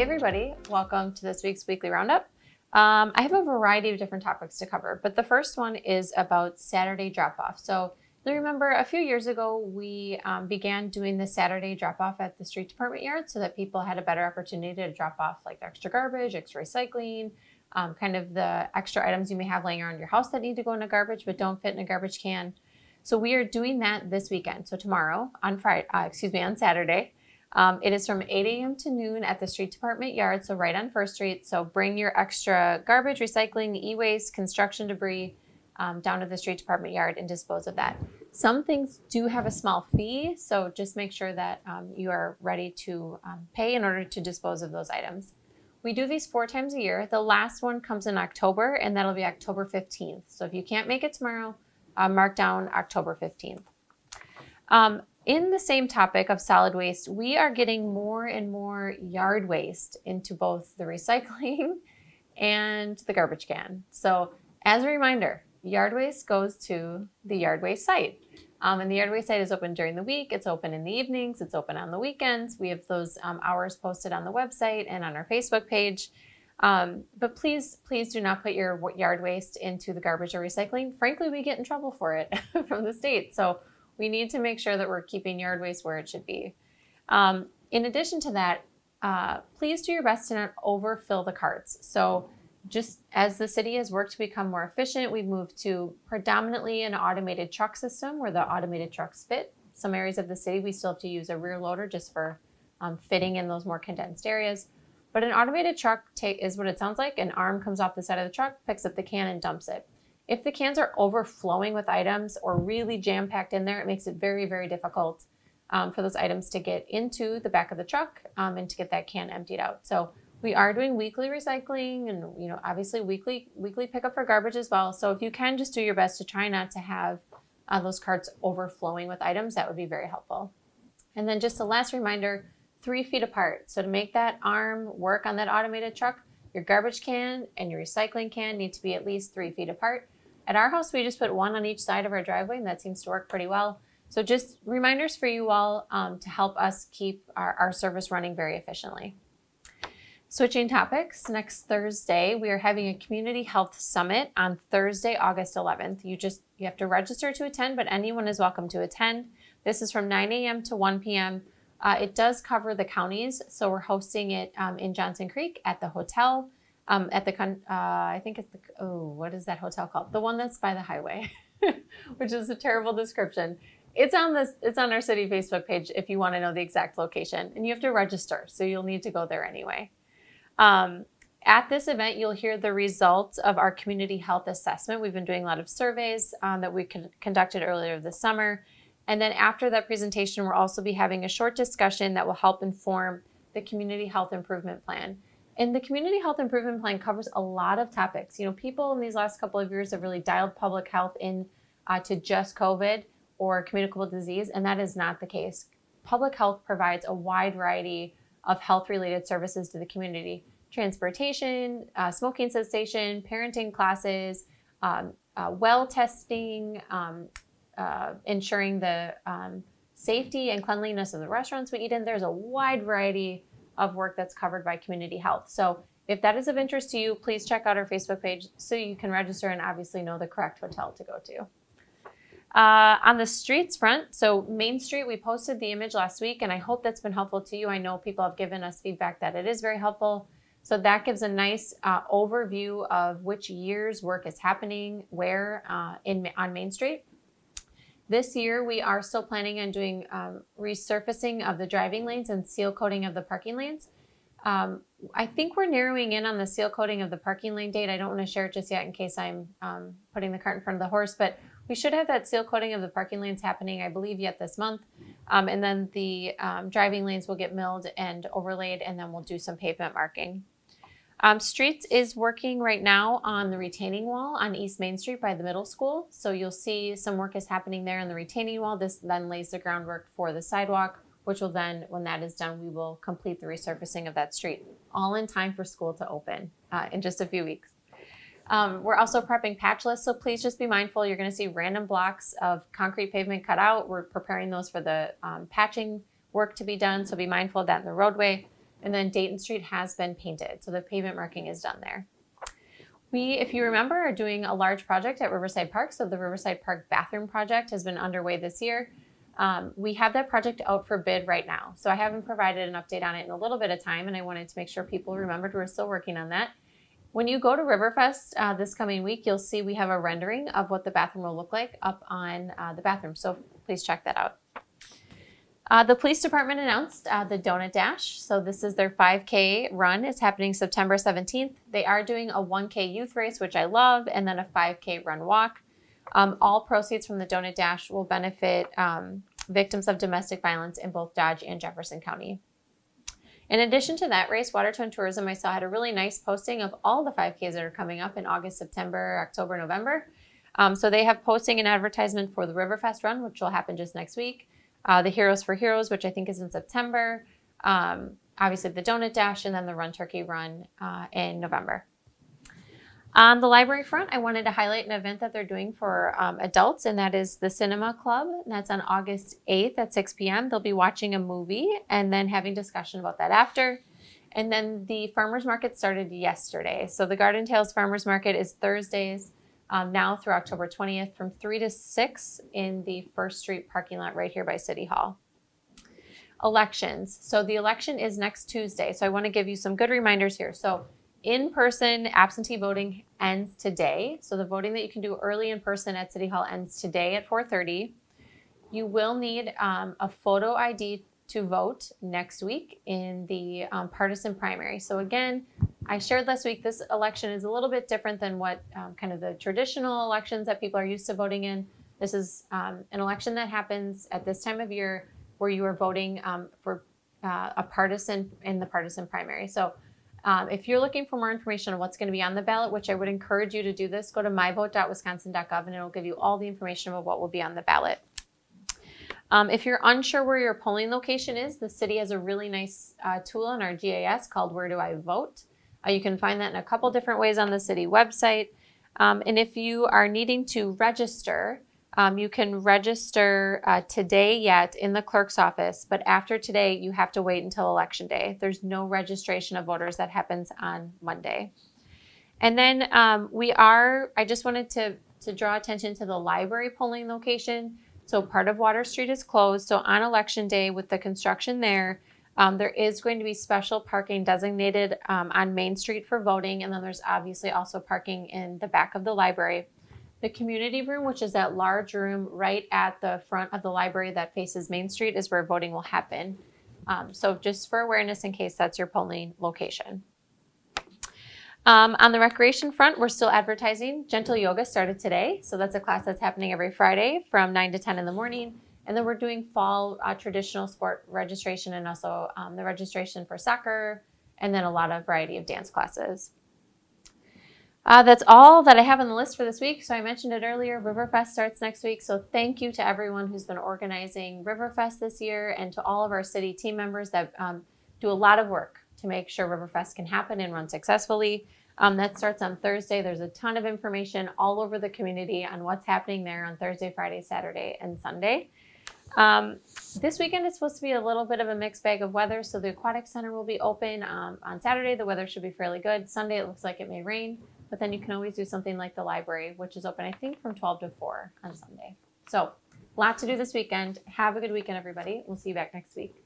Hey everybody, welcome to this week's Weekly Roundup. I have a variety of different topics to cover, but the first one is about Saturday drop-off. So you'll remember a few years ago, we began doing the Saturday drop-off at the street department yard so that people had a better opportunity to drop off like extra garbage, extra recycling, kind of the extra items you may have laying around your house that need to go in a garbage but don't fit in a garbage can. So we are doing that this weekend. So tomorrow on Saturday. It is from 8 a.m. to noon at the street department yard, so right on First Street. So bring your extra garbage, recycling, e-waste, construction debris down to the street department yard and dispose of that. Some things do have a small fee, so just make sure that you are ready to pay in order to dispose of those items. We do these 4 times a year. The last one comes in October, and that'll be October 15th. So if you can't make it tomorrow, mark down October 15th. In the same topic of solid waste, we are getting more and more yard waste into both the recycling and the garbage can. So as a reminder, yard waste goes to the yard waste site. And the yard waste site is open during the week. It's open in the evenings. It's open on the weekends. We have those hours posted on the website and on our Facebook page. But please do not put your yard waste into the garbage or recycling. Frankly, we get in trouble for it from the state. So we need to make sure that we're keeping yard waste where it should be. In addition to that, please do your best to not overfill the carts. So just as the city has worked to become more efficient, we've moved to predominantly an automated truck system where the automated trucks fit. Some areas of the city, we still have to use a rear loader just for fitting in those more condensed areas. But an automated truck is what it sounds like. An arm comes off the side of the truck, picks up the can and dumps it. If the cans are overflowing with items or really jam-packed in there, it makes it very, very difficult for those items to get into the back of the truck and to get that can emptied out. So we are doing weekly recycling and, obviously weekly pickup for garbage as well. So if you can just do your best to try not to have those carts overflowing with items, that would be very helpful. And then just a last reminder, 3 feet apart. So to make that arm work on that automated truck, your garbage can and your recycling can need to be at least 3 feet apart. At our house, we just put one on each side of our driveway, and that seems to work pretty well. So just reminders for you all to help us keep our service running very efficiently. Switching topics, next Thursday, we are having a community health summit on Thursday, August 11th. You have to register to attend, but anyone is welcome to attend. This is from 9 a.m. to 1 p.m. It does cover the counties, so we're hosting it in Johnson Creek at the hotel. I think it's what is that hotel called? The one that's by the highway, which is a terrible description. It's on our city Facebook page if you want to know the exact location, and you have to register, so you'll need to go there anyway. At this event, you'll hear the results of our community health assessment. We've been doing a lot of surveys that we conducted earlier this summer. And then after that presentation, we'll also be having a short discussion that will help inform the community health improvement plan. And the community health improvement plan covers a lot of topics. People in these last couple of years have really dialed public health in to just COVID or communicable disease, and that is not the case. Public health provides a wide variety of health-related services to the community. Transportation, smoking cessation, parenting classes, well testing, ensuring the safety and cleanliness of the restaurants we eat in. There's a wide variety of work that's covered by community health. So if that is of interest to you, please check out our Facebook page so you can register and obviously know the correct hotel to go to. On the streets front, so Main Street, we posted the image last week, and I hope that's been helpful to you. I know people have given us feedback that it is very helpful. So that gives a nice overview of which year's work is happening where on Main Street. This year, we are still planning on doing resurfacing of the driving lanes and seal coating of the parking lanes. I think we're narrowing in on the seal coating of the parking lane date. I don't want to share it just yet in case I'm putting the cart in front of the horse, but we should have that seal coating of the parking lanes happening, I believe, yet this month. And then the driving lanes will get milled and overlaid, and then we'll do some pavement marking. Streets is working right now on the retaining wall on East Main Street by the middle school. So you'll see some work is happening there on the retaining wall. This then lays the groundwork for the sidewalk, which will then, when that is done, we will complete the resurfacing of that street, all in time for school to open in just a few weeks. We're also prepping patch lists, so please just be mindful. You're going to see random blocks of concrete pavement cut out. We're preparing those for the patching work to be done, so be mindful of that in the roadway. And then Dayton Street has been painted, so the pavement marking is done there. We, if you remember, are doing a large project at Riverside Park. So the Riverside Park bathroom project has been underway this year. We have that project out for bid right now. So I haven't provided an update on it in a little bit of time, and I wanted to make sure people remembered we're still working on that. When you go to Riverfest this coming week, you'll see we have a rendering of what the bathroom will look like up on the bathroom. So please check that out. The police department announced the Donut Dash. So this is their 5K run. It's happening September 17th. They are doing a 1K youth race, which I love, and then a 5K run walk. All proceeds from the Donut Dash will benefit victims of domestic violence in both Dodge and Jefferson County. In addition to that race, Watertown Tourism I saw had a really nice posting of all the 5Ks that are coming up in August, September, October, November. So they have posting an advertisement for the Riverfest run, which will happen just next week. The Heroes for Heroes, which I think is in September. Obviously the Donut Dash, and then the Run Turkey Run in November. On the library front, I wanted to highlight an event that they're doing for adults, and that is the Cinema Club. And that's on August 8th at 6 p.m. They'll be watching a movie and then having discussion about that after. And then the farmers market started yesterday. So the Garden Tales Farmers Market is Thursdays now through October 20th from 3 to 6 in the First Street parking lot right here by City Hall. Elections. So the election is next Tuesday. So I want to give you some good reminders here. So in-person absentee voting ends today. So the voting that you can do early in person at City Hall ends today at 4:30. You will need a photo ID to vote next week in the partisan primary. So again, I shared last week, this election is a little bit different than what kind of the traditional elections that people are used to voting in. This is an election that happens at this time of year where you are voting for a partisan in the partisan primary. So if you're looking for more information on what's going to be on the ballot, which I would encourage you to do this, go to myvote.wisconsin.gov and it'll give you all the information about what will be on the ballot. If you're unsure where your polling location is, the city has a really nice tool in our GIS called Where Do I Vote? You can find that in a couple different ways on the city website. And if you are needing to register, you can register today yet in the clerk's office, but after today, you have to wait until Election Day. There's no registration of voters that happens on Monday. And then I just wanted to draw attention to the library polling location. So part of Water Street is closed. So on Election Day with the construction there is going to be special parking designated on Main Street for voting. And then there's obviously also parking in the back of the library. The community room, which is that large room right at the front of the library that faces Main Street, is where voting will happen. So just for awareness in case that's your polling location. On the recreation front, we're still advertising. Gentle Yoga started today. So that's a class that's happening every Friday from 9 to 10 in the morning. And then we're doing fall traditional sport registration and also the registration for soccer, and then a lot of variety of dance classes. That's all that I have on the list for this week. So I mentioned it earlier, Riverfest starts next week. So thank you to everyone who's been organizing Riverfest this year and to all of our city team members that do a lot of work to make sure Riverfest can happen and run successfully. That starts on Thursday. There's a ton of information all over the community on what's happening there on Thursday, Friday, Saturday, and Sunday. This weekend is supposed to be a little bit of a mixed bag of weather. So the Aquatic Center will be open on Saturday. The weather should be fairly good. Sunday, it looks like it may rain. But then you can always do something like the library, which is open, I think, from 12 to 4 on Sunday. So a lot to do this weekend. Have a good weekend, everybody. We'll see you back next week.